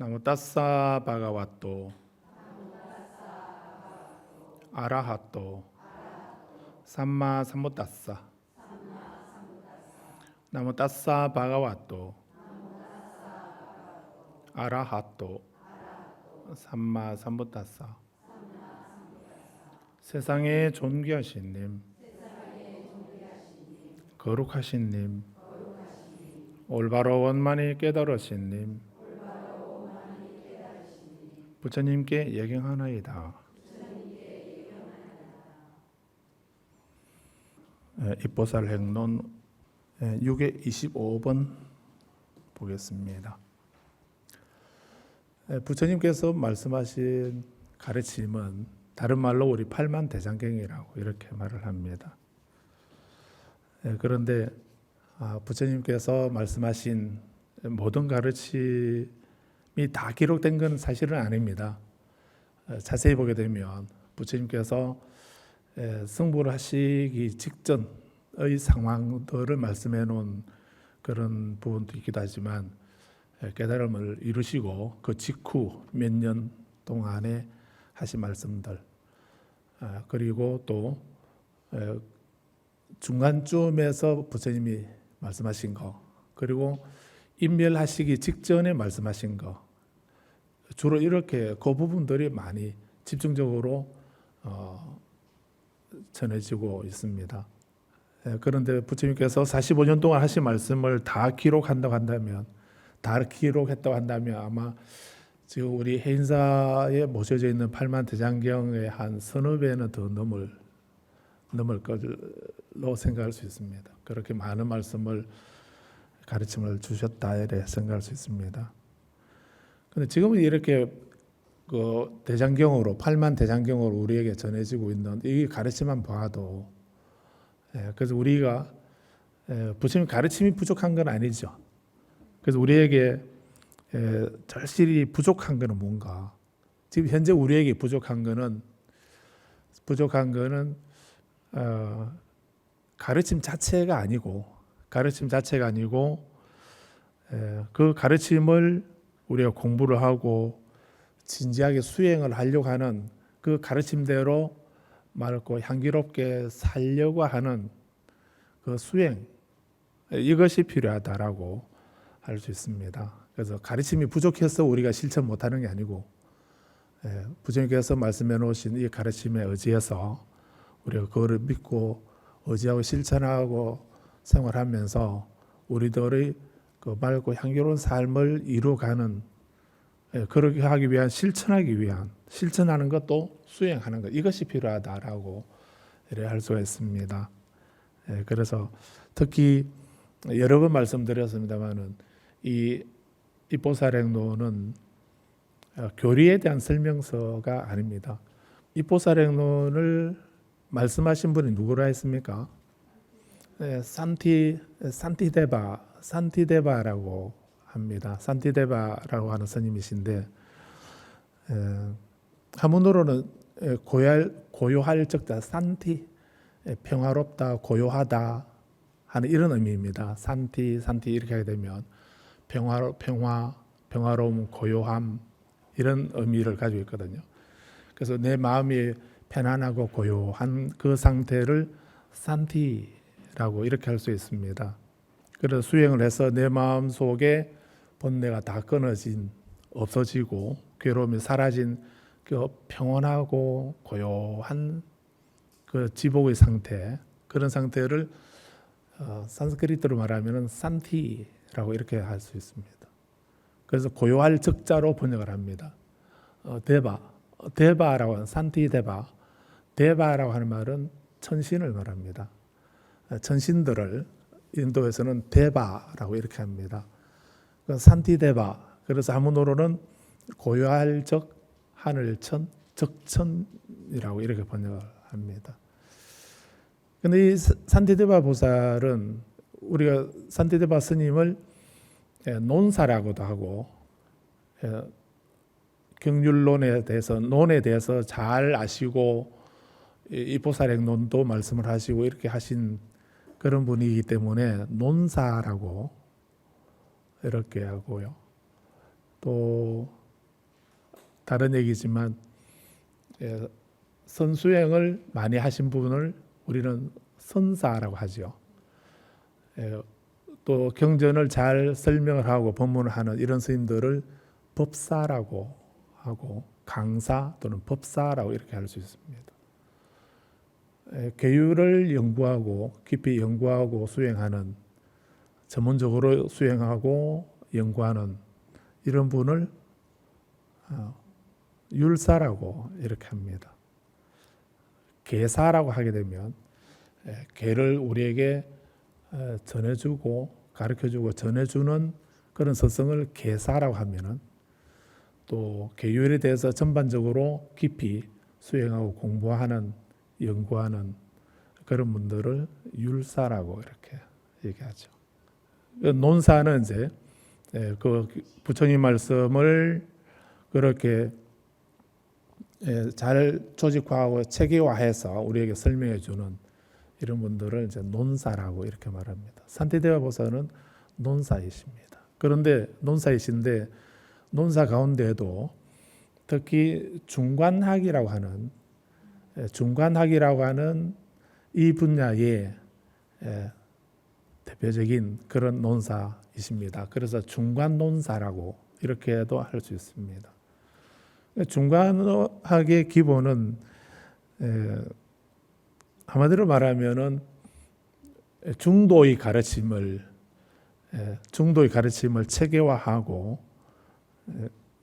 나무따사 바가와토 아라하토 삼마 삼부따사 나무따사 바가와토 아라하토 삼마 삼부따사. 세상에 존귀하신 님, 거룩하신 님, 올바로 원만히 깨달으신 님, 부처님께 예경하나이다. 입보살 행론 6의 25번 보겠습니다. 부처님께서 말씀하신 가르침은 다른 말로 우리 팔만대장경이라고 이렇게 말을 합니다. 그런데 부처님께서 말씀하신 모든 가르침이 다 기록된 건 사실은 아닙니다. 자세히 보게 되면 부처님께서 승부를 하시기 직전의 상황들을 말씀해 놓은 그런 부분도 있기도 하지만 깨달음을 이루시고 그 직후 몇 년 동안에 하신 말씀들, 그리고 또 중간쯤에서 부처님이 말씀하신 거, 그리고 인멸하시기 직전에 말씀하신 거, 주로 이렇게 그 부분들이 많이 집중적으로 전해지고 있습니다. 그런데 부처님께서 45년 동안 하신 말씀을 다 기록한다고 한다면, 다 기록했다고 한다면 아마 지금 우리 해인사에 모셔져 있는 팔만대장경의 한 서너 배는 더 넘을 걸로 생각할 수 있습니다. 그렇게 많은 말씀을 가르침을 주셨다 이렇게 생각할 수 있습니다. 그런데 지금은 이렇게 그 대장경으로 팔만대장경으로 우리에게 전해지고 있는 이 가르침만 봐도 그래서 우리가 부처님 가르침이 부족한 건 아니죠. 그래서 우리에게 절실히 부족한 것은 뭔가? 지금 현재 우리에게 부족한 것은 가르침 자체가 아니고 그 가르침을 우리가 공부를 하고 진지하게 수행을 하려고 하는 그 가르침대로 맑고 향기롭게 살려고 하는 그 수행, 이것이 필요하다라고 할 수 있습니다. 그래서 가르침이 부족해서 우리가 실천 못하는 게 아니고 부처님께서 말씀해 놓으신 이 가르침에 의지해서 우리가 그거를 믿고 의지하고 실천하고 생활하면서 우리들의 그 맑고 향기로운 삶을 이루어가는, 그렇게 하기 위한 실천하는 것도 수행하는 것, 이것이 필요하다라고 할 수가 있습니다. 그래서 특히 여러 번 말씀드렸습니다만은 이 입보살행론은 교리에 대한 설명서가 아닙니다. 입보살행론을 말씀하신 분이 누구라 했습니까? 산티데바라고 합니다. 산티데바라고 하는 스님이신데 한문으로는 고요할 적자, 산티, 평화롭다, 고요하다 하는 이런 의미입니다. 산티 이렇게 하게 되면 평화로움, 고요함 이런 의미를 가지고 있거든요. 그래서 내 마음이 편안하고 고요한 그 상태를 산티라고 이렇게 할 수 있습니다. 그래서 수행을 해서 내 마음 속에 번뇌가 다 끊어진, 없어지고 괴로움이 사라진 그 평온하고 고요한 그 지복의 상태, 그런 상태를 산스크리트로 말하면 산티라고 이렇게 할 수 있습니다. 그래서 고요할 적자로 번역을 합니다. 데바라고 하는 데바라고 하는 말은 천신을 말합니다. 천신들을 인도에서는 데바라고 이렇게 합니다. 산티데바, 그래서 한문으로는 고요할 적, 하늘천, 적천이라고 이렇게 번역을 합니다. 그런데 이 산티데바 보살은 우리가 산티데바 스님을 논사라고도 하고 경률론에 대해서, 논에 대해서 잘 아시고 이 보살행론도 말씀을 하시고 이렇게 하신 그런 분이기 때문에 논사라고 이렇게 하고요. 또 다른 얘기지만 선수행을 많이 하신 분을 우리는 선사라고 하죠. 또 경전을 잘 설명을 하고 법문을 하는 이런 스님들을 법사라고 하고 강사 또는 법사라고 이렇게 할 수 있습니다. 계율을 연구하고 깊이 연구하고 수행하는, 전문적으로 수행하고 연구하는 이런 분을 율사라고 이렇게 합니다. 계사라고 하게 되면 계를 우리에게 전해주고 가르쳐주고 전해주는 그런 스승을 계사라고 하면은, 또 계율에 대해서 전반적으로 깊이 수행하고 공부하는, 연구하는 그런 분들을 율사라고 이렇게 얘기하죠. 논사는 이제 그 부처님 말씀을 그렇게 잘 조직화하고 체계화해서 우리에게 설명해 주는 이런 분들을 이제 논사라고 이렇게 말합니다. 산티데와 보살은 논사이십니다. 그런데 논사이신데 논사 가운데에도 특히 중관학이라고 하는 이 분야의 대표적인 그런 논사이십니다. 그래서 중관논사라고 이렇게도 할 수 있습니다. 중관학의 기본은 한마디로 말하면은 중도의 가르침을 체계화하고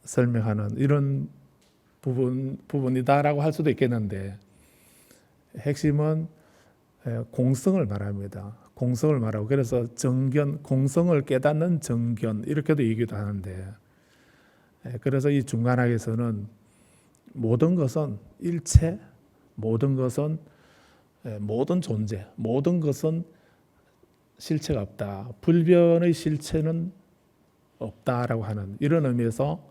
설명하는 이런 부분이다라고 할 수도 있겠는데, 핵심은 공성을 말합니다. 공성을 말하고, 그래서 정견, 공성을 깨닫는 정견 이렇게도 얘기도 하는데, 그래서 이 중간학에서는 모든 것은 일체, 모든 것은 모든 존재, 모든 것은 실체가 없다. 불변의 실체는 없다라고 하는 이런 의미에서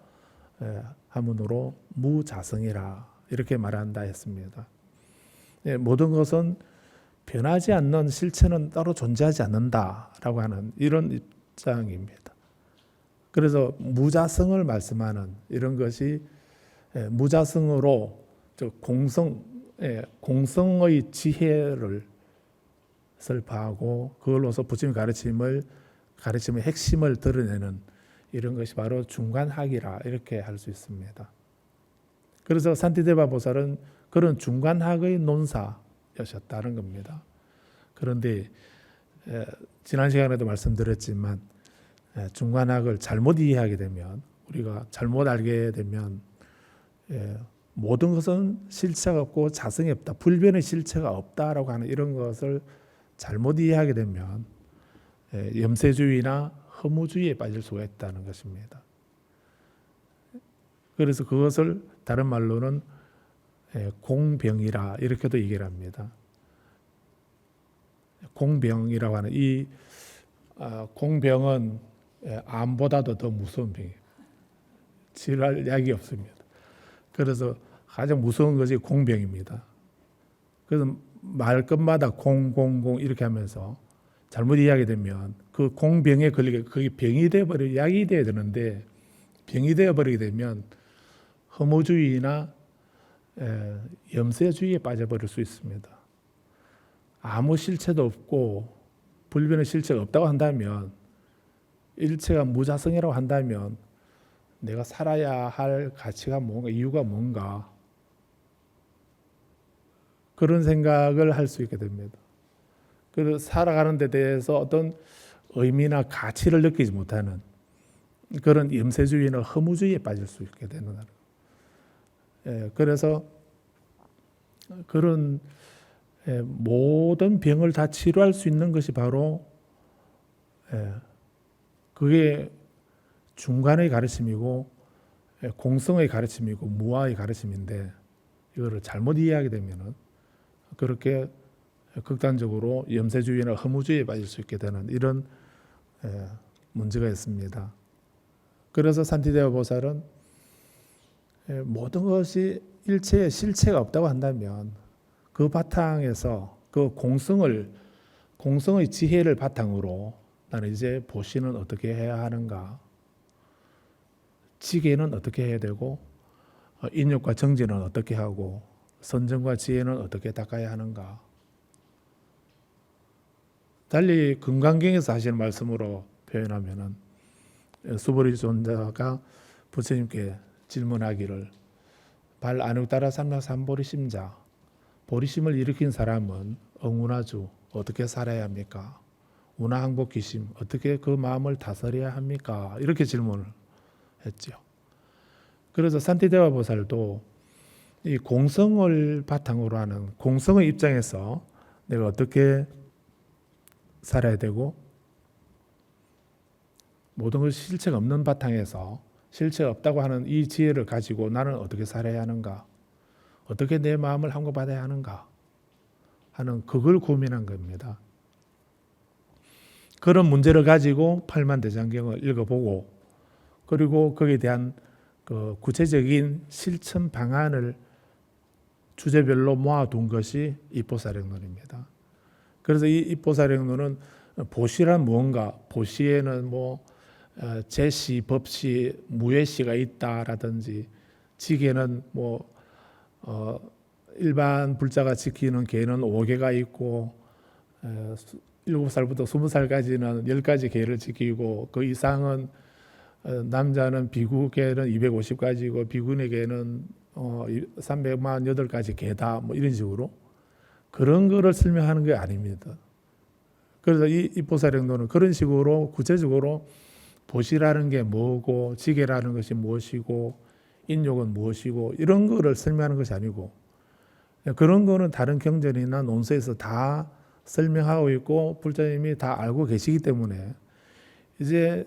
한문으로 무자성이라 이렇게 말한다 했습니다. 모든 것은 변하지 않는 실체는 따로 존재하지 않는다라고 하는 이런 입장입니다. 그래서 무자성을 말씀하는 이런 것이 무자성으로 공성의 지혜를 설파하고 그걸로서 부처님 가르침의 핵심을 드러내는 이런 것이 바로 중간학이라 이렇게 할 수 있습니다. 그래서 산티데바 보살은 그런 중간학의 논사였다는 겁니다. 그런데 지난 시간에도 말씀드렸지만 중간학을 잘못 이해하게 되면, 우리가 잘못 알게 되면 모든 것은 실체가 없고 자성이 없다, 불변의 실체가 없다라고 하는 이런 것을 잘못 이해하게 되면 염세주의나 허무주의에 빠질 수가 있다는 것입니다. 그래서 그것을 다른 말로는 공병이라 이렇게도 얘기를 합니다. 공병이라고 하는 이 공병은 암보다도 더 무서운 병이에요. 치료할 약이 없습니다. 그래서 가장 무서운 것이 공병입니다. 그래서 말끝마다 공공공 이렇게 하면서 잘못 이해하게 되면 그 공병에 걸리게, 그게 병이 되어버리고 약이 되어야 되는데 병이 되어버리게 되면 허무주의나 염세주의에 빠져버릴 수 있습니다. 아무 실체도 없고 불변의 실체가 없다고 한다면, 일체가 무자성이라고 한다면 내가 살아야 할 가치가 뭔가, 이유가 뭔가, 그런 생각을 할 수 있게 됩니다. 그래서 살아가는 데 대해서 어떤 의미나 가치를 느끼지 못하는 그런 염세주의나 허무주의에 빠질 수 있게 되는 거예요. 그래서 그런 모든 병을 다 치료할 수 있는 것이 바로 그게 중간의 가르침이고 공성의 가르침이고 무아의 가르침인데, 이거를 잘못 이해하게 되면은 그렇게 극단적으로 염세주의나 허무주의에 빠질 수 있게 되는 이런 문제가 있습니다. 그래서 산티데와 보살은 모든 것이 일체의 실체가 없다고 한다면 그 바탕에서 그 공성의 지혜를 바탕으로 나는 이제 보시는 어떻게 해야 하는가, 지혜는 어떻게 해야 되고 인욕과 정진은 어떻게 하고 선정과 지혜는 어떻게 닦아야 하는가. 달리 금강경에서 하시는 말씀으로 표현하면은 수보리 존자가 부처님께 질문하기를 발 안욕 따라 삼락 삼보리 심자 보리심을 일으킨 사람은 응운하주 어떻게 살아야 합니까? 운하항복 기심 어떻게 그 마음을 다스려야 합니까? 이렇게 질문을 했죠. 그래서 산티데와 보살도 이 공성을 바탕으로 하는 공성의 입장에서 내가 어떻게 살아야 되고 모든 것이 실체가 없는 바탕에서 실체가 없다고 하는 이 지혜를 가지고 나는 어떻게 살아야 하는가, 어떻게 내 마음을 함구받아야 하는가 하는 그걸 고민한 겁니다. 그런 문제를 가지고 팔만대장경을 읽어보고 그리고 거기에 대한 그 구체적인 실천 방안을 주제별로 모아둔 것이 입보사령론입니다. 그래서 이 입보사령론은 보시란 무언가, 보시에는 뭐 제시, 법시, 무예시가 있다라든지 지계는 뭐 일반 불자가 지키는 계는 5계가 있고 7살부터 20살까지는 10가지 계를 지키고 그 이상은 남자는 비구계는 250가지고 비구니계는 348가지 계다 뭐 이런 식으로 그런 거를 설명하는 게 아닙니다. 그래서 이 입보사령론은 그런 식으로 구체적으로 보시라는 게 뭐고 지계라는 것이 무엇이고 인욕은 무엇이고 이런 거를 설명하는 것이 아니고 그런 거는 다른 경전이나 논서에서 다 설명하고 있고 불자님이 다 알고 계시기 때문에 이제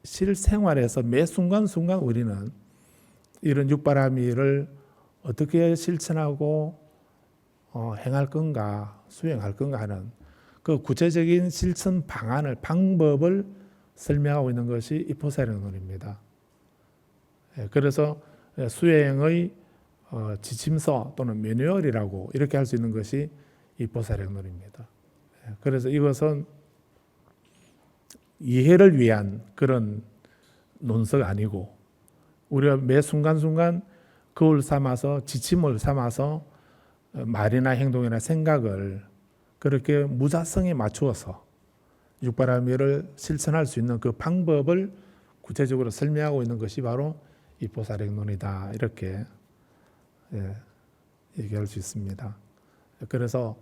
실생활에서 매 순간순간 우리는 이런 육바라밀을 어떻게 실천하고 행할 건가 수행할 건가 하는 그 구체적인 실천 방안을 방법을 설명하고 있는 것이 입보사령론입니다. 그래서 수행의 지침서 또는 매뉴얼이라고 이렇게 할 수 있는 것이 입보사령론입니다. 그래서 이것은 이해를 위한 그런 논서가 아니고 우리가 매 순간순간 그걸 삼아서 지침을 삼아서 말이나 행동이나 생각을 그렇게 무자성에 맞추어서 육바라밀을 실천할 수 있는 그 방법을 구체적으로 설명하고 있는 것이 바로 입보사령론이다 이렇게 얘기할 수 있습니다. 그래서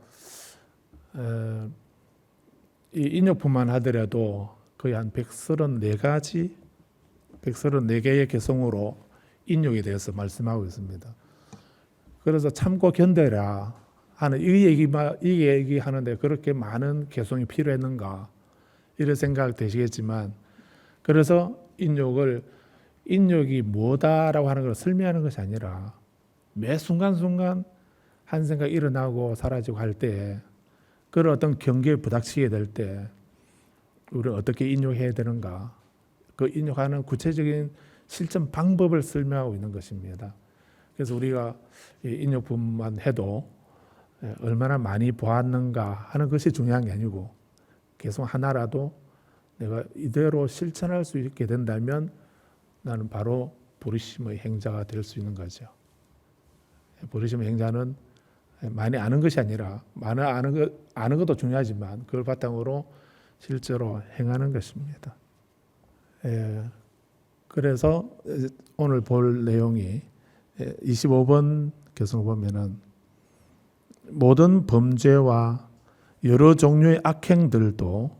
이 인욕뿐만 하더라도 거의 한 134가지 134개의 개성으로 인욕에 대해서 말씀하고 있습니다. 그래서 참고 견뎌라 하는 이 얘기하는데 그렇게 많은 개성이 필요했는가 이런 생각 되시겠지만 그래서 인욕이 뭐다라고 하는 걸 설명하는 것이 아니라 매 순간순간 한 생각 일어나고 사라지고 할 때 그런 어떤 경계에 부닥치게 될 때 우리는 어떻게 인욕해야 되는가 그 인욕하는 구체적인 실천 방법을 설명하고 있는 것입니다. 그래서 우리가 인욕뿐만 해도 얼마나 많이 보았는가 하는 것이 중요한 게 아니고 계속 하나라도 내가 이대로 실천할 수 있게 된다면 나는 바로 보리심의 행자가 될 수 있는 거죠. 보리심의 행자는 많이 아는 것이 아니라 많이 아는 것도 중요하지만 그걸 바탕으로 실제로 행하는 것입니다. 그래서 오늘 볼 내용이 25번 개성을 보면은 모든 범죄와 여러 종류의 악행들도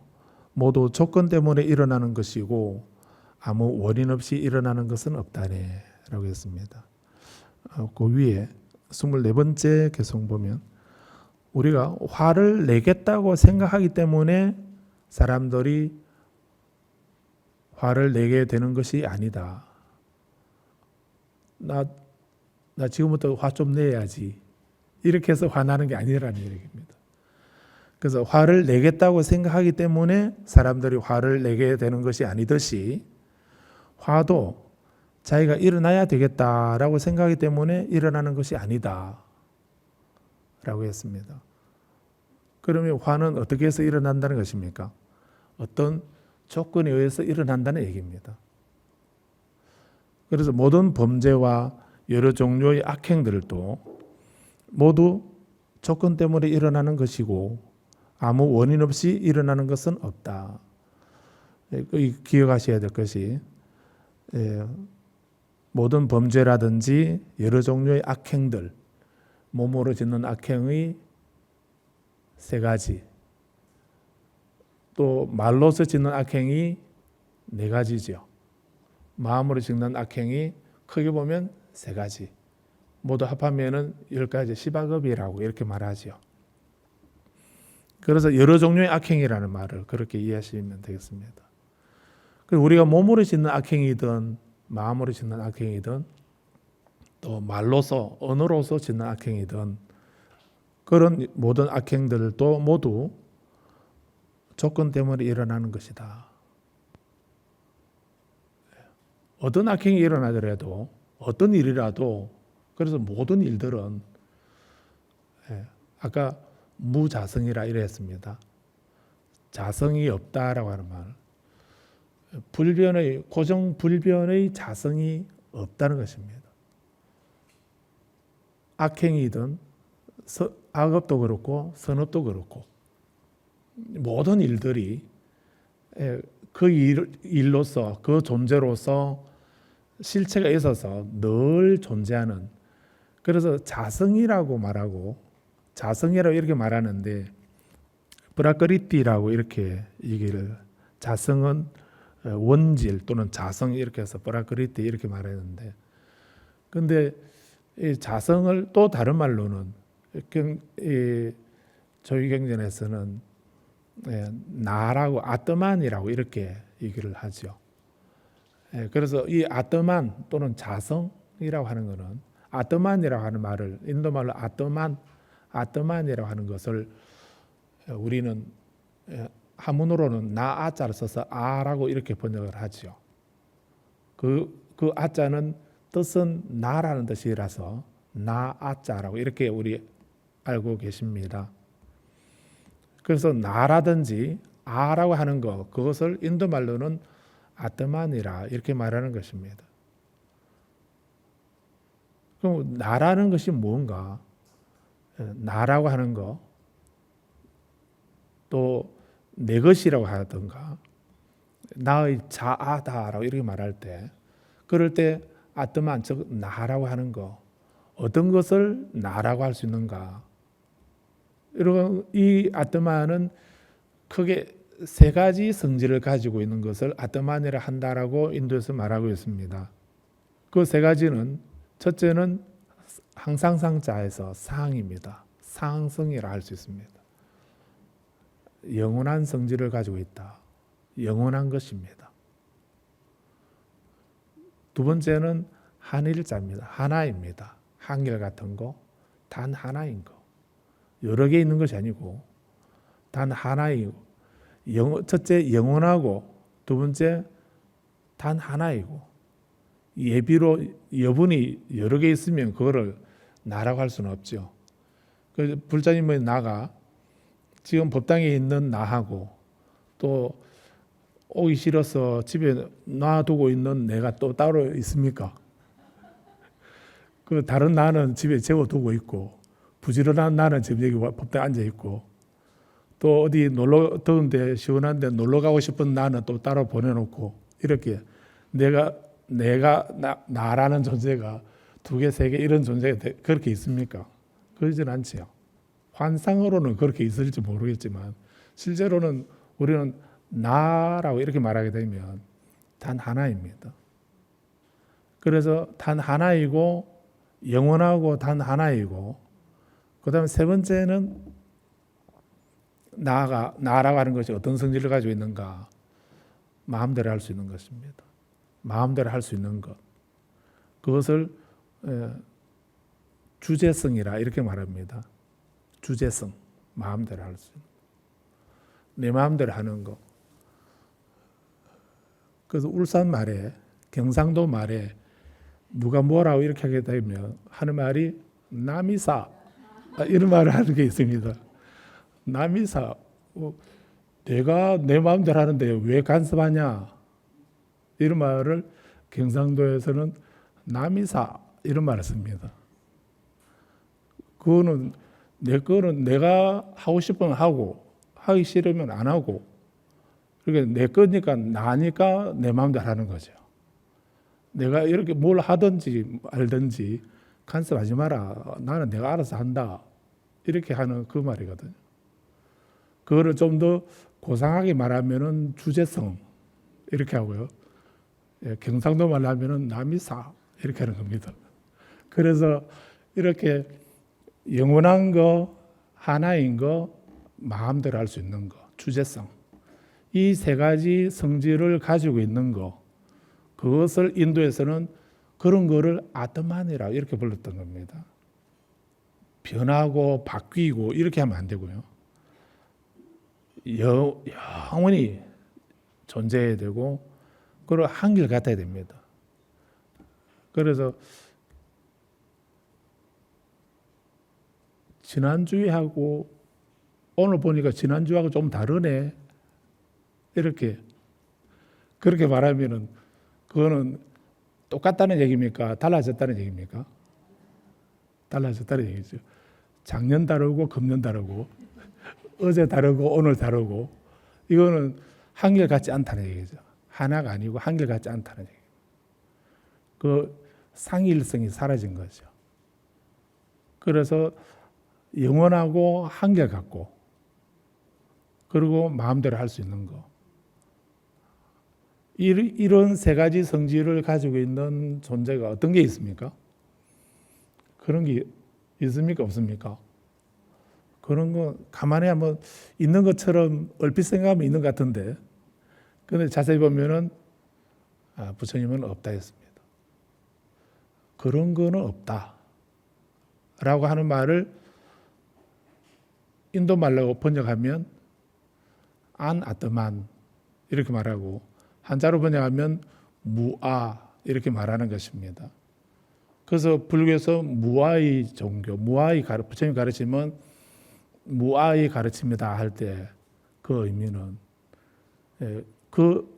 모두 조건 때문에 일어나는 것이고 아무 원인 없이 일어나는 것은 없다네 라고 했습니다. 그 위에 24번째 개성 보면 우리가 화를 내겠다고 생각하기 때문에 사람들이 화를 내게 되는 것이 아니다. 나 지금부터 화 좀 내야지. 이렇게 해서 화나는 게 아니라는 얘기입니다. 그래서 화를 내겠다고 생각하기 때문에 사람들이 화를 내게 되는 것이 아니듯이 화도 자기가 일어나야 되겠다라고 생각하기 때문에 일어나는 것이 아니다 라고 했습니다. 그러면 화는 어떻게 해서 일어난다는 것입니까? 어떤 조건에 의해서 일어난다는 얘기입니다. 그래서 모든 범죄와 여러 종류의 악행들도 모두 조건 때문에 일어나는 것이고 아무 원인 없이 일어나는 것은 없다. 기억하셔야 될 것이 모든 범죄라든지 여러 종류의 악행들, 몸으로 짓는 악행의 세 가지, 또 말로서 짓는 악행이 네 가지죠. 마음으로 짓는 악행이 크게 보면 세 가지, 모두 합하면은 10가지, 10악업이라고 이렇게 말하죠. 그래서 여러 종류의 악행이라는 말을 그렇게 이해하시면 되겠습니다. 우리가 몸으로 짓는 악행이든 마음으로 짓는 악행이든 또 말로서 언어로서 짓는 악행이든 그런 모든 악행들도 모두 조건 때문에 일어나는 것이다. 어떤 악행이 일어나더라도 어떤 일이라도 그래서 모든 일들은 아까 무자성이라 이랬습니다. 자성이 없다라고 하는 말. 불변의 고정 불변의 자성이 없다는 것입니다. 악행이든 악업도 그렇고 선업도 그렇고 모든 일들이 그 일로서 그 존재로서 실체가 있어서 늘 존재하는, 그래서 자성이라고 말하고 자성이라고 이렇게 말하는데 브라크리티라고 이렇게 얘기를, 자성은 원질 또는 자성 이렇게 해서 브라크리티 이렇게 말하는데, 근데 이 자성을 또 다른 말로는 이 조기경전에서는 나라고 아트만이라고 이렇게 얘기를 하죠. 그래서 이 아트만 또는 자성이라고 하는 것은, 아트만이라고 하는 말을 인도말로 아트만이라고 하는 것을 우리는 한문으로는 나아자를 써서 아라고 이렇게 번역을 하죠. 그 아자는 뜻은 나라는 뜻이라서 나아자라고 이렇게 우리 알고 계십니다. 그래서 나라든지 아라고 하는 것, 그것을 인도말로는 아트만이라 이렇게 말하는 것입니다. 그럼 나라는 것이 뭔가? 나라고 하는 것, 또 내 것이라고 하던가 나의 자아다라고 이렇게 말할 때, 그럴 때 아트만, 즉 나라고 하는 것, 어떤 것을 나라고 할 수 있는가? 이런 이 아트만은 크게 세 가지 성질을 가지고 있는 것을 아트만이라 한다라고 인도에서 말하고 있습니다. 그 세 가지는, 첫째는 항상상자에서 상입니다. 상성이라 할 수 있습니다. 영원한 성질을 가지고 있다. 영원한 것입니다. 두 번째는 한일자입니다. 하나입니다. 한결같은 거, 단 하나인 거. 여러 개 있는 것이 아니고 단 하나이고, 첫째 영원하고, 두 번째 단 하나이고, 예비로 여분이 여러 개 있으면 그거를 나라고 할 수는 없죠. 그래서 불자님의 나가 지금 법당에 있는 나하고 또 오기 싫어서 집에 놔두고 있는 내가 또 따로 있습니까? 그 다른 나는 집에 재워두고 있고, 부지런한 나는 지금 여기 법당에 앉아 있고, 또 어디 놀러, 더운데 시원한데 놀러 가고 싶은 나는 또 따로 보내놓고, 이렇게 나라는 존재가 두 개, 세 개 이런 존재가 그렇게 있습니까? 그러진 않지요. 환상으로는 그렇게 있을지 모르겠지만 실제로는 우리는 나라고 이렇게 말하게 되면 단 하나입니다. 그래서 단 하나이고 영원하고 단 하나이고, 그 다음에 세 번째는 나라고 하는 것이 어떤 성질을 가지고 있는가? 마음대로 할 수 있는 것입니다. 마음대로 할 수 있는 것, 그것을 주제성이라 이렇게 말합니다. 주제성, 마음대로 할 수 있는, 내 마음대로 하는 것. 그래서 울산 말에, 경상도 말에 누가 뭐라고 이렇게 하게 되면 하는 말이 남이사, 이런 말을 하는 게 있습니다. 남이사, 내가 내 마음대로 하는데 왜 간섭하냐? 이런 말을 경상도에서는 남이사 이런 말을 씁니다. 그거는 내 거는 내가 하고 싶으면 하고 하기 싫으면 안 하고, 그러니까 내 거니까 나니까 내 마음대로 하는 거죠. 내가 이렇게 뭘 하든지 말든지 간섭하지 마라. 나는 내가 알아서 한다. 이렇게 하는 그 말이거든요. 그거를 좀 더 고상하게 말하면은 주제성 이렇게 하고요. 경상도 말로 하면은 남이사 이렇게 하는 겁니다. 그래서 이렇게 영원한 거, 하나인 거, 마음대로 할 수 있는 거, 주제성. 이 세 가지 성질을 가지고 있는 거, 그것을 인도에서는 그런 거를 아트만이라 이렇게 불렀던 겁니다. 변하고 바뀌고 이렇게 하면 안 되고요. 영원히 존재해야 되고, 그리고 한결 같아야 됩니다. 그래서 지난주하고 오늘 보니까 지난주하고 좀 다르네. 이렇게 그렇게 말하면은 그거는 똑같다는 얘기입니까? 달라졌다는 얘기입니까? 달라졌다는 얘기죠. 작년 다르고 금년 다르고 어제 다르고 오늘 다르고, 이거는 한결같지 않다는 얘기죠. 하나가 아니고 한결같지 않다는 얘기예요. 그 상일성이 사라진 거죠. 그래서 영원하고 한결같고, 그리고 마음대로 할 수 있는 거, 이런 세 가지 성질을 가지고 있는 존재가 어떤 게 있습니까? 그런 게 있습니까? 없습니까? 그런 거 가만히 한번 있는 것처럼 얼핏 생각하면 있는 것 같은데, 그런데 자세히 보면은 부처님은 없다 했습니다. 그런 거는 없다 라고 하는 말을 인도 말로 번역하면 안 아트만 이렇게 말하고, 한자로 번역하면 무아 이렇게 말하는 것입니다. 그래서 불교에서 무아의 종교, 부처님 가르치면 무아의 가르침이다 할 때 그 의미는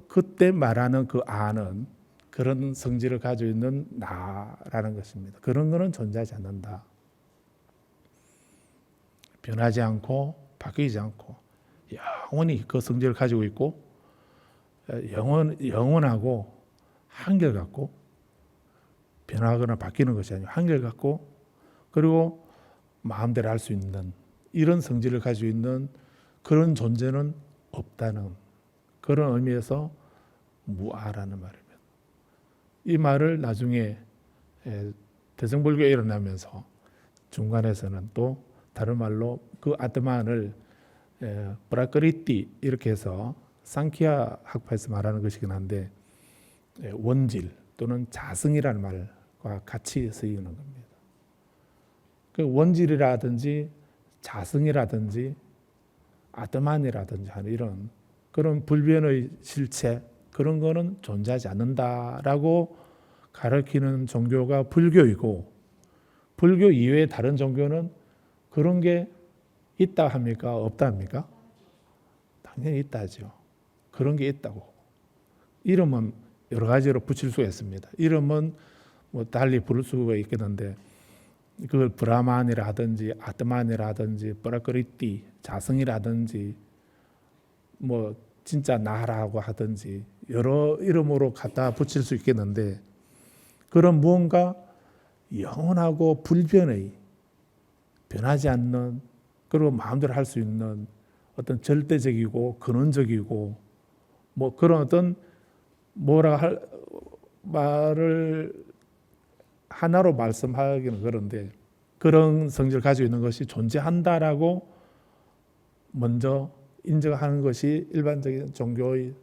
그때 말하는 그 아는 그런 성질을 가지고 있는 나라는 것입니다. 그런 거는 존재하지 않는다. 변하지 않고 바뀌지 않고 영원히 그 성질을 가지고 있고, 영원하고 한결같고, 변하거나 바뀌는 것이 아니고 한결같고, 그리고 마음대로 할 수 있는 이런 성질을 가지고 있는 그런 존재는 없다는 그런 의미에서 무아라는 말입니다. 이 말을 나중에 대승불교가 일어나면서 중간에서는 또 다른 말로 그 아트만을 브라크리티 이렇게 해서 상키아 학파에서 말하는 것이긴 한데, 원질 또는 자승이라는 말과 같이 쓰이는 겁니다. 그 원질이라든지 자승이라든지 아트만이라든지 하는 이런 그런 불변의 실체, 그런 거는 존재하지 않는다라고 가르치는 종교가 불교이고, 불교 이외의 다른 종교는 그런 게 있다 합니까? 없다 합니까? 당연히 있다죠. 그런 게 있다고. 이름은 여러 가지로 붙일 수가 있습니다. 이름은 뭐 달리 부를 수가 있겠는데, 그걸 브라만이라든지 아트만이라든지 브라크리티 자성이라든지 뭐 진짜 나라고 하든지 여러 이름으로 갖다 붙일 수 있겠는데, 그런 무언가 영원하고 불변의, 변하지 않는, 그리고 마음대로 할 수 있는 어떤 절대적이고 근원적이고 뭐 그런 어떤 뭐라 할 말을 하나로 말씀하기는 그런데, 그런 성질을 가지고 있는 것이 존재한다라고 먼저 인정하는 것이 일반적인 종교의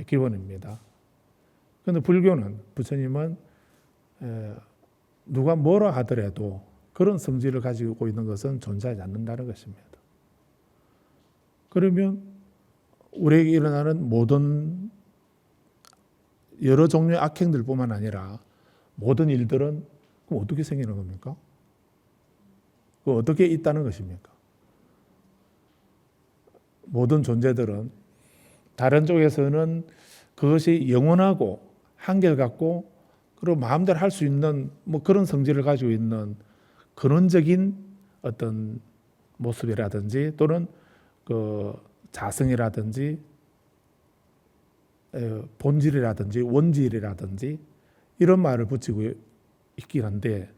기본입니다. 그런데 불교는, 부처님은 누가 뭐라 하더라도 그런 성질을 가지고 있는 것은 존재하지 않는다는 것입니다. 그러면 우리에게 일어나는 모든 여러 종류의 악행들뿐만 아니라 모든 일들은 그럼 어떻게 생기는 겁니까? 그 어떻게 있다는 것입니까? 모든 존재들은 다른 쪽에서는 그것이 영원하고 한결같고 그리고 마음대로 할 수 있는 뭐 그런 성질을 가지고 있는 근원적인 어떤 모습이라든지 또는 그 자성이라든지 본질이라든지 원질이라든지 이런 말을 붙이고 있긴 한데,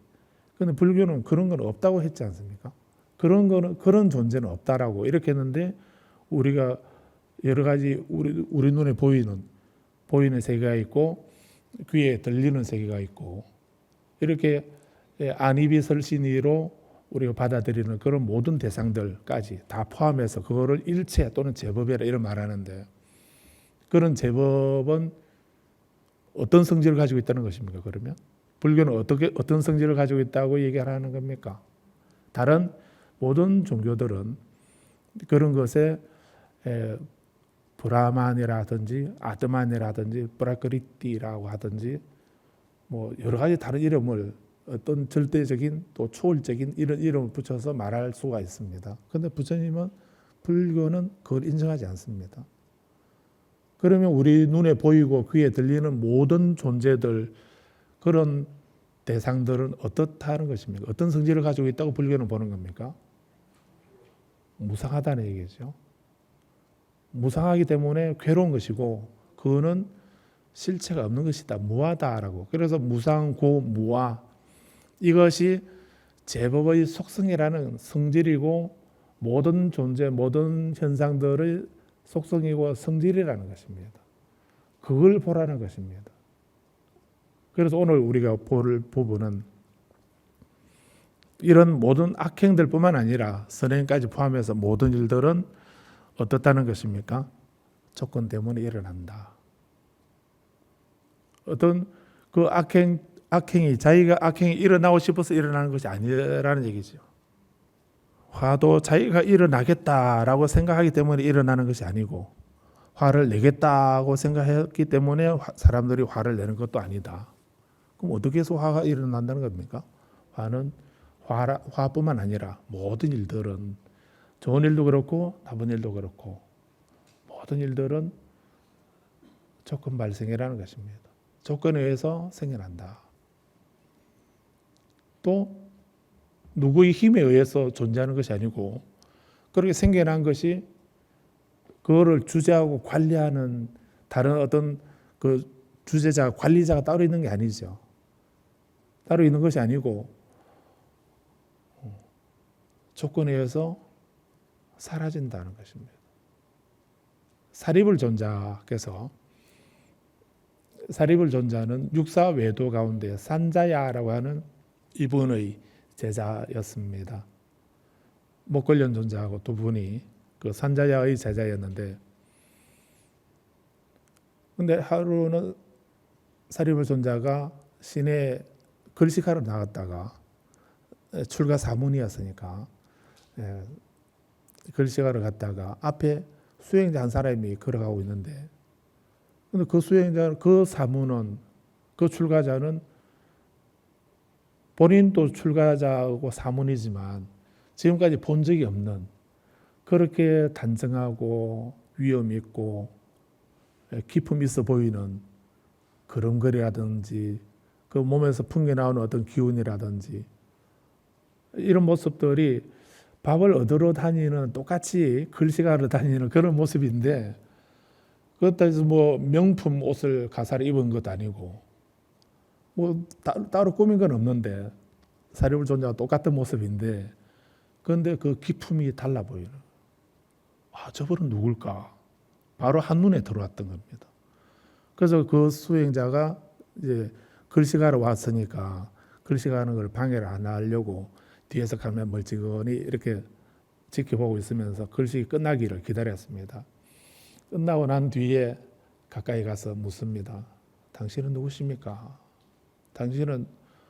근데 불교는 그런 건 없다고 했지 않습니까? 그런 존재는 없다라고 이렇게 했는데, 우리가 여러 가지 우리 눈에 보이는 세계가 있고 귀에 들리는 세계가 있고, 이렇게 안이비설신이로 우리가 받아들이는 그런 모든 대상들까지 다 포함해서 그거를 일체 또는 제법이라 이런 말하는데, 그런 제법은 어떤 성질을 가지고 있다는 것입니까? 그러면 불교는 어떤 성질을 가지고 있다고 얘기하는 겁니까? 다른 모든 종교들은 그런 것에 브라만이라든지 아트만이라든지 브라크리티라고 하든지 뭐 여러 가지 다른 이름을, 어떤 절대적인 또 초월적인 이런 이름을 붙여서 말할 수가 있습니다. 그런데 부처님은, 불교는 그걸 인정하지 않습니다. 그러면 우리 눈에 보이고 귀에 들리는 모든 존재들, 그런 대상들은 어떻다는 것입니까? 어떤 성질을 가지고 있다고 불교는 보는 겁니까? 무상하다는 얘기죠. 무상하기 때문에 괴로운 것이고, 그거는 실체가 없는 것이다, 무하다라고. 그래서 무상고 무하, 이것이 제법의 속성이라는 성질이고, 모든 존재, 모든 현상들의 속성이고 성질이라는 것입니다. 그걸 보라는 것입니다. 그래서 오늘 우리가 볼 부분은 이런 모든 악행들뿐만 아니라 선행까지 포함해서 모든 일들은 어떻다는 것입니까? 조건 때문에 일어난다. 어떤 그 악행이 자기가 악행이 일어나고 싶어서 일어나는 것이 아니라는 얘기죠. 화도 자기가 일어나겠다라고 생각하기 때문에 일어나는 것이 아니고, 화를 내겠다고 생각했기 때문에 사람들이 화를 내는 것도 아니다. 그럼 어떻게 해서 화가 일어난다는 겁니까? 화는 화뿐만 아니라 모든 일들은, 좋은 일도 그렇고 나쁜 일도 그렇고 모든 일들은 조건 발생이라는 것입니다. 조건에 의해서 생겨난다. 또 누구의 힘에 의해서 존재하는 것이 아니고, 그렇게 생겨난 것이 그거를 주재하고 관리하는 다른 어떤 그 주재자, 관리자가 따로 있는 게 아니죠. 따로 있는 것이 아니고 조건에 의해서 사라진다는 것입니다. 사리불 존자는 육사 외도 가운데 산자야라고 하는 이분의 제자였습니다. 목걸련 존자하고 두 분이 그 산자야의 제자였는데, 근데 하루는 사리불 존자가 시내에 글씨하러 나갔다가, 출가 사문이었으니까 글씨하러 갔다가 앞에 수행자 한 사람이 걸어가고 있는데, 근데 그 수행자, 그 사문은, 그 출가자는 본인도 출가자고 사문이지만 지금까지 본 적이 없는, 그렇게 단정하고 위험 있고 기품 있어 보이는 걸음걸이라든지 그 몸에서 풍겨나오는 어떤 기운이라든지 이런 모습들이 밥을 얻으러 다니는, 똑같이 글씨가러 다니는 그런 모습인데, 그렇다고 해서 뭐 명품 옷을 가사를 입은 것도 아니고 뭐 따로 꾸민 건 없는데, 사리불 존자가 똑같은 모습인데, 그런데 그 기품이 달라 보이는, 저분은 누굴까? 바로 한눈에 들어왔던 겁니다. 그래서 그 수행자가 이제 글씨가러 왔으니까 글씨가는 걸 방해를 안 하려고 뒤에서 가면 멀찍하니 이렇게 지켜보고 있으면서 글씨 끝나기를 기다렸습니다. 끝나고 난 뒤에 가까이 가서 묻습니다. 당신은 누구십니까? 당신은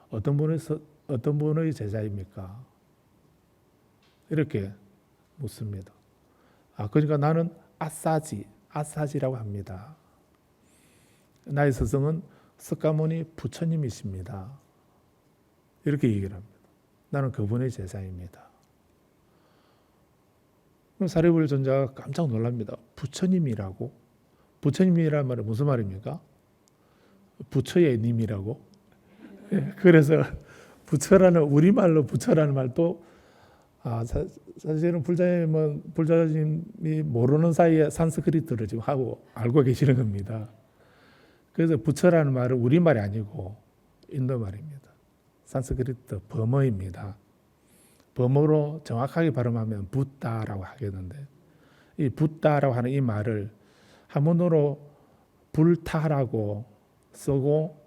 어떤 분의 제자입니까? 이렇게 묻습니다. 그러니까 나는 아사지라고 합니다. 나의 스승은 석가모니 부처님이십니다. 이렇게 얘기를 합니다. 나는 그분의 제자입니다. 그럼 사리불 존자가 깜짝 놀랍니다. 부처님이라고? 부처님이란 말은 무슨 말입니까? 부처의 님이라고. 그래서 부처라는 우리말로 부처라는 말도 사실은 불자님이 모르는 사이에 산스크리트를 지금 하고 알고 계시는 겁니다. 그래서 부처라는 말은 우리말이 아니고 인도 말입니다. 산스크리트 버머입니다. 버머로 정확하게 발음하면 붓다라고 하겠는데, 이 붓다라고 하는 이 말을 한문으로 불타라고 쓰고,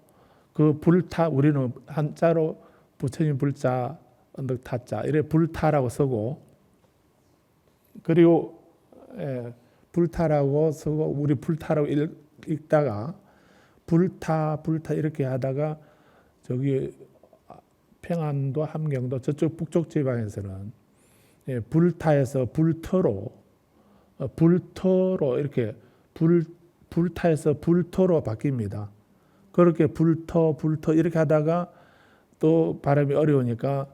그 불타, 우리는 한자로 부처님 불자 언덕 타자 이래 불타라고 쓰고, 그리고 불타라고 쓰고 우리 불타라고 읽다가 불타 이렇게 하다가 저기 평안도 함경도 저쪽 북쪽 지방에서는 불타에서 불터로 이렇게 불타에서 불터로 바뀝니다. 그렇게 불터 이렇게 하다가 또 발음이 어려우니까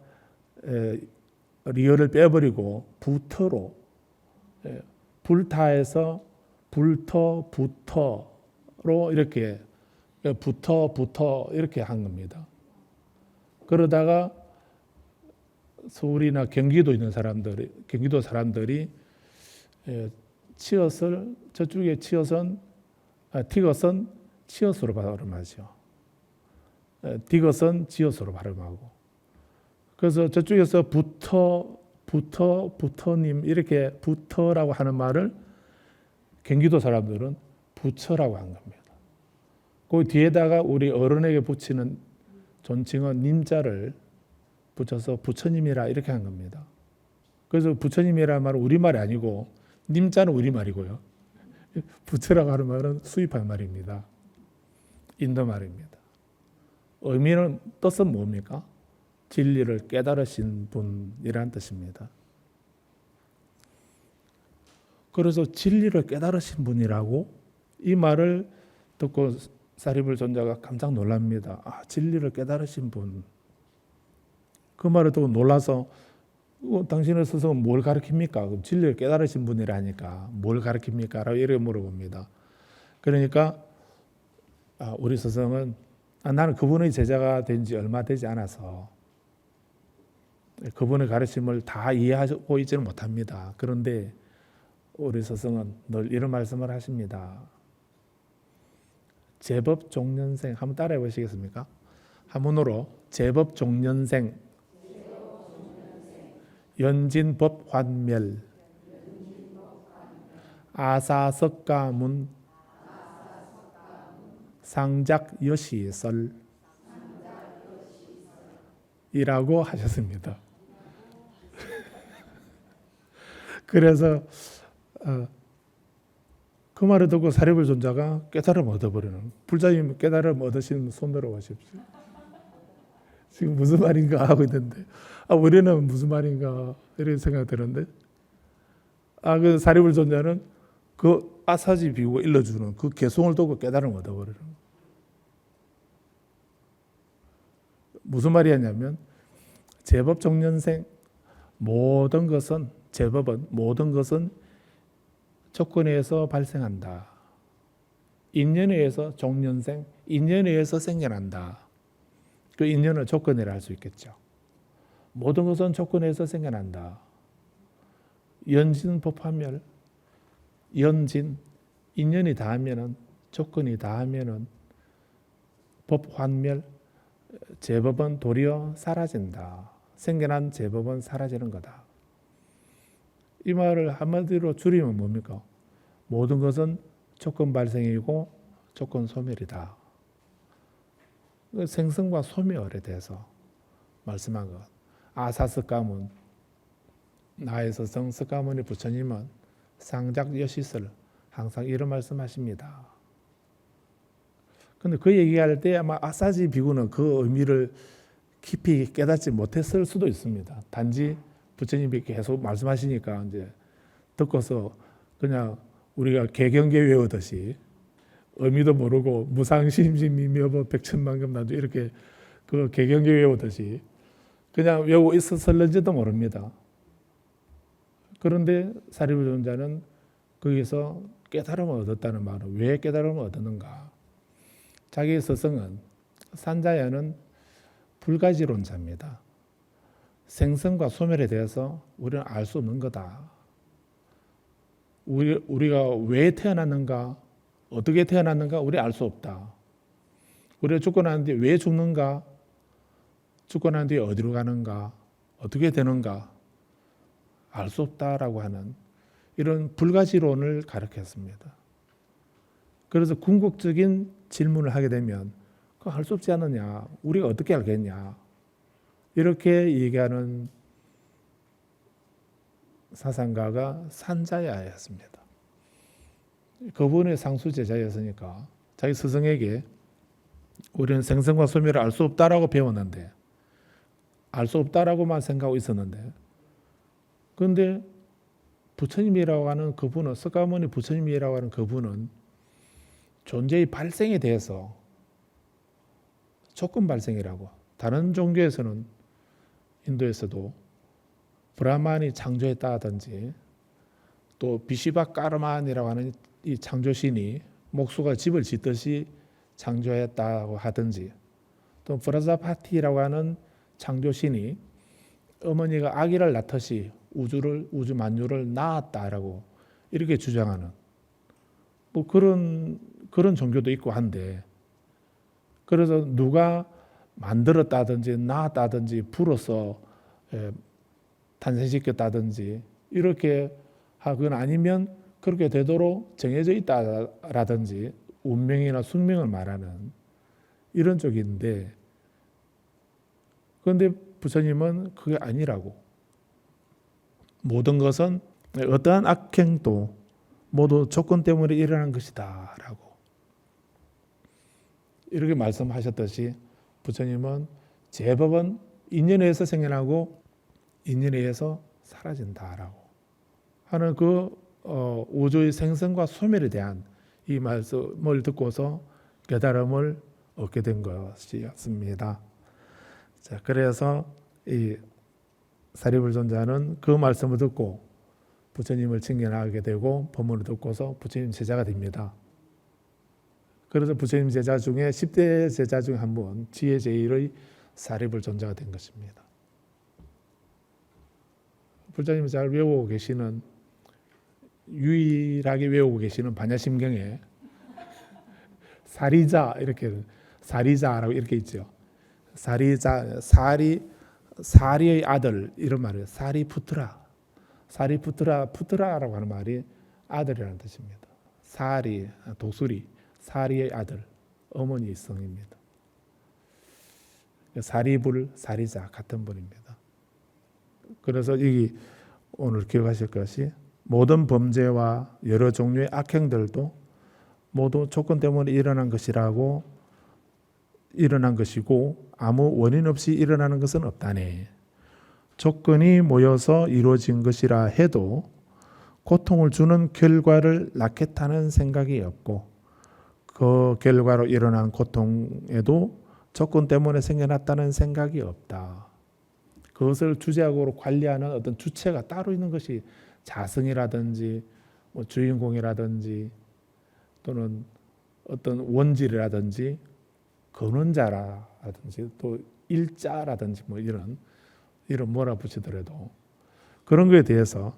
리얼을 빼버리고 부터로, 불타에서 부터로 이렇게 부터 이렇게 한 겁니다. 그러다가 서울이나 경기도 있는 사람들이, 경기도 사람들이 치엇을 저쪽에 티것은 치엇으로 발음하죠. 디것은 지엇으로 발음하고. 그래서 저쪽에서 부터님 이렇게 부터라고 하는 말을 경기도 사람들은 부처라고 한 겁니다. 그 뒤에다가 우리 어른에게 붙이는 존칭은 님자를 붙여서 부처님이라 이렇게 한 겁니다. 그래서 부처님이라는 말은 우리말이 아니고 님자는 우리말이고요. 부처라고 하는 말은 수입한 말입니다. 인도 말입니다. 의미는 뜻은 뭡니까? 진리를 깨달으신 분이라는 뜻입니다. 그래서 진리를 깨달으신 분이라고 이 말을 듣고 사리불 존자가 깜짝 놀랍니다. 진리를 깨달으신 분. 그 말을 듣고 놀라서 당신의 스승은 뭘 가르칩니까? 그럼 진리를 깨달으신 분이라니까 뭘 가르칩니까? 라고 이렇게 물어봅니다. 그러니까 우리 스승은 나는 그분의 제자가 된 지 얼마 되지 않아서 그분의 가르침을 다 이해하고 있지는 못합니다. 그런데 우리 스승은 늘 이런 말씀을 하십니다. 제법 종년생, 한번 따라해 보시겠습니까? 한문으로 제법 종년생, 연진법 환멸, 아사석가문, 상작여시설 이라고 하셨습니다. 그래서 그 말을 듣고 사리불 존자가 깨달음 얻어버리는, 불자님 깨달음 얻으신 손 들어보십시오. 지금 무슨 말인가 하고 있는데 우리는 무슨 말인가 이런 생각이 드는데 그 사리불 존자는 그 아사지 비고 일러주는 그 개송을 두고 깨달음 얻어버리는. 무슨 말이었냐면 제법 종년생, 모든 것은 제법은 모든 것은 조건에 의해서 발생한다. 인연에 의해서 종년생, 인연에 의해서 생겨난다. 그 인연을 조건이라 할 수 있겠죠. 모든 것은 조건에 의해서 생겨난다. 연진법화멸, 연진, 인연이 닿으면은 조건이 닿으면은 법환멸, 제법은 도리어 사라진다. 생겨난 제법은 사라지는 거다. 이 말을 한마디로 줄이면 뭡니까? 모든 것은 조건 발생이고 조건 소멸이다. 생성과 소멸에 대해서 말씀한 것. 아사스가문, 나의 스승 스가모니 부처님은 상작여시설 항상 이런 말씀하십니다. 근데 그 얘기할 때 아마 아사지 비구는 그 의미를 깊이 깨닫지 못했을 수도 있습니다. 단지 부처님이 계속 말씀하시니까 이제 듣고서 그냥 우리가 개경계 외우듯이 의미도 모르고 무상심심이묘법 백천만금난도 이렇게 그 개경계 외우듯이 그냥 외우고 있었을는지도 모릅니다. 그런데 사리불 존자는 거기서 깨달음을 얻었다는 말은 왜 깨달음을 얻었는가? 자기의 스승은 산자야는 불가지론자입니다. 생성과 소멸에 대해서 우리는 알 수 없는 거다. 우리가 왜 태어났는가, 어떻게 태어났는가 우리 알 수 없다. 우리가 죽고 난 뒤에 왜 죽는가, 죽고 난 뒤에 어디로 가는가, 어떻게 되는가 알 수 없다라고 하는 이런 불가지론을 가르쳤습니다. 그래서 궁극적인 질문을 하게 되면 그거 알 수 없지 않느냐, 우리가 어떻게 알겠냐, 이렇게 얘기하는 사상가가 산자야였습니다. 그분의 상수 제자였으니까 자기 스승에게 우리는 생성과 소멸을 알 수 없다라고 배웠는데, 알 수 없다라고만 생각하고 있었는데, 그런데 부처님이라고 하는 그분은, 석가모니 부처님이라고 하는 그분은 존재의 발생에 대해서 조건 발생이라고, 다른 종교에서는 인도에서도 브라만이 창조했다든지, 또 비시바 까르만이라고 하는 이 창조신이 목수가 집을 짓듯이 창조했다고 하든지, 또 브라자파티라고 하는 창조신이 어머니가 아기를 낳듯이 우주 만유를 낳았다라고 이렇게 주장하는 뭐 그런 종교도 있고 한데, 그래서 누가 만들었다든지 낳았다든지 불어서 탄생시켰다든지 이렇게 하건 아니면 그렇게 되도록 정해져 있다라든지 운명이나 숙명을 말하는 이런 쪽인데, 그런데 부처님은 그게 아니라고, 모든 것은 어떠한 악행도 모두 조건 때문에 일어난 것이다 라고 이렇게 말씀하셨듯이, 부처님은 제법은 인연에 의해서 생겨나고 인연에 의해서 사라진다라고 하는 그 우주의 생성과 소멸에 대한 이 말씀을 듣고서 깨달음을 얻게 된 것이었습니다. 자, 그래서 이 사리불존자는 그 말씀을 듣고 부처님을 칭찬하게 되고 법문을 듣고서 부처님 제자가 됩니다. 그래서 부처님 제자 중에 10대 제자 중에 한 분, 지혜 제일의 사리불존자가 된 것입니다. 불자님이 잘 외우고 계시는, 유일하게 외우고 계시는 반야심경에 사리자, 이렇게 사리자라고 이렇게 있죠. 사리자, 사리의 아들, 이런 말이에요. 푸트라라고 하는 말이 아들이라는 뜻입니다. 사리, 독수리, 사리의 아들, 어머니의 성입니다. 사리불, 사리자 같은 분입니다. 그래서 여기 오늘 기억하실 것이, 모든 범죄와 여러 종류의 악행들도 모두 조건 때문에 일어난 것이고 아무 원인 없이 일어나는 것은 없다네. 조건이 모여서 이루어진 것이라 해도 고통을 주는 결과를 낳겠다는 생각이 없고, 그 결과로 일어난 고통에도 조건 때문에 생겨났다는 생각이 없다. 그것을 주제하고 관리하는 어떤 주체가 따로 있는 것이 자성이라든지 뭐 주인공이라든지 또는 어떤 원질이라든지 근원자라든지 또 일자라든지 뭐 이런 뭐라 붙이더라도 그런 것에 대해서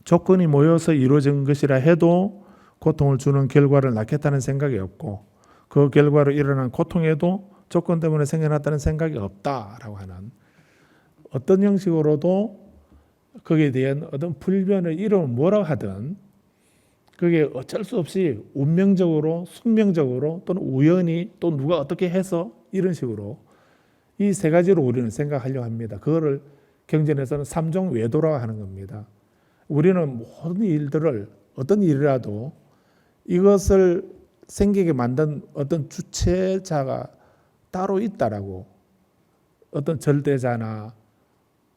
조건이 모여서 이루어진 것이라 해도 고통을 주는 결과를 낳겠다는 생각이 없고, 그 결과로 일어난 고통에도 조건 때문에 생겨났다는 생각이 없다라고 하는, 어떤 형식으로도 거기에 대한 어떤 불변의 이름을 뭐라고 하든 그게 어쩔 수 없이 운명적으로, 숙명적으로 또는 우연히 또 누가 어떻게 해서 이런 식으로 이 세 가지로 우리는 생각하려고 합니다. 그거를 경전에서는 삼종 외도라고 하는 겁니다. 우리는 모든 일들을, 어떤 일이라도 이것을 생기게 만든 어떤 주체자가 따로 있다라고, 어떤 절대자나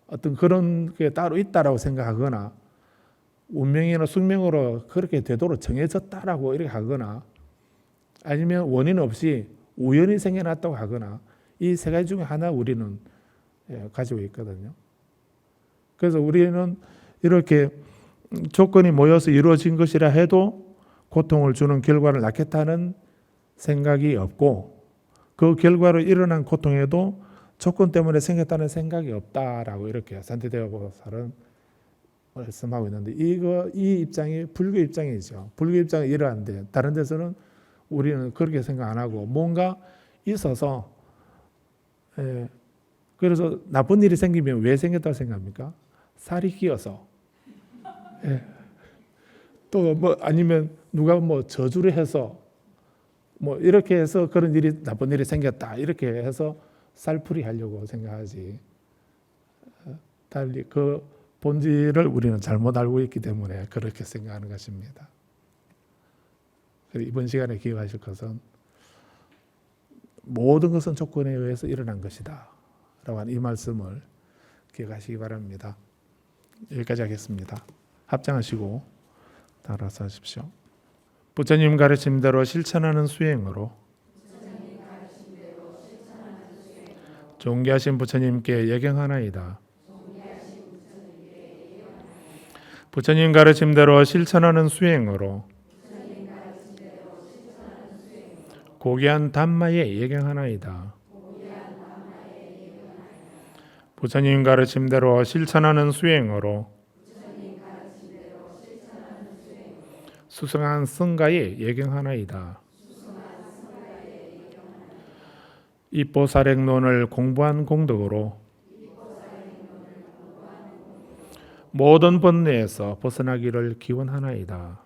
어떤 그런 게 따로 있다라고 생각하거나, 운명이나 숙명으로 그렇게 되도록 정해졌다라고 이렇게 하거나, 아니면 원인 없이 우연히 생겨났다고 하거나, 이 세 가지 중에 하나 우리는 가지고 있거든요. 그래서 우리는 이렇게 조건이 모여서 이루어진 것이라 해도 고통을 주는 결과를 낳겠다는 생각이 없고 그 결과로 일어난 고통에도 조건 때문에 생겼다는 생각이 없다라고 이렇게 산티대오보살은 말씀하고 있는데 이 입장이 불교 입장이죠. 불교 입장이 이러한데 다른 데서는 우리는 그렇게 생각 안 하고 뭔가 있어서 그래서 나쁜 일이 생기면 왜 생겼다고 생각합니까? 살이 끼어서 또 뭐 아니면 누가 뭐 저주를 해서 뭐 이렇게 해서 그런 일이 나쁜 일이 생겼다 이렇게 해서 살풀이 하려고 생각하지 달리 그 본질을 우리는 잘못 알고 있기 때문에 그렇게 생각하는 것입니다. 이번 시간에 기억하실 것은 모든 것은 조건에 의해서 일어난 것이다 라고 하는 이 말씀을 기억하시기 바랍니다. 여기까지 하겠습니다. 합장하시고 따라서 하십시오. 부처님 가르침대로 실천하는 수행으로 존귀하신 부처님께 예경하나이다. 부처님 가르침대로 실천하는 수행으로 고귀한 담마에 예경하나이다. 부처님 가르침대로 실천하는 수행으로 수승한 성가에 예경하나이다. 입보사력론을 공부한 공덕으로 모든 번뇌에서 벗어나기를 기원하나이다.